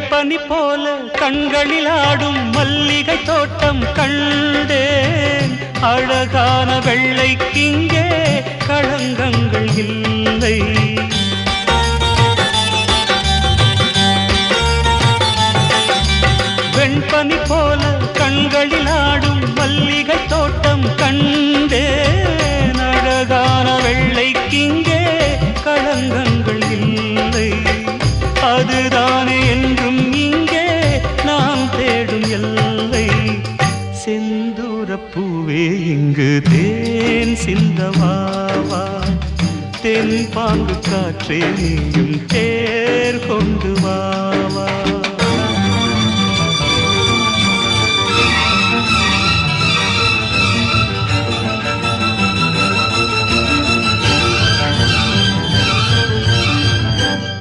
வெண்பனி போல கண்களில் ஆடும் மல்லிகை தோட்டம் கண்டேன். அழகான வெள்ளைக்கிங்கே களங்கங்கள் இல்லை. வெண்பனி போல கண்களில் ஆடும் மல்லிகை தோட்டம் கண்டேன். அழகான வெள்ளைக்கிங்கே களங்கங்கள் இல்லை. அதுதானே என்றும் இங்கே நாம் தேடும் எல்லை. செந்தூரப்பூவே இங்கு தேன் சிந்தவாவா, தென் பாங்கு காற்றே நீயும்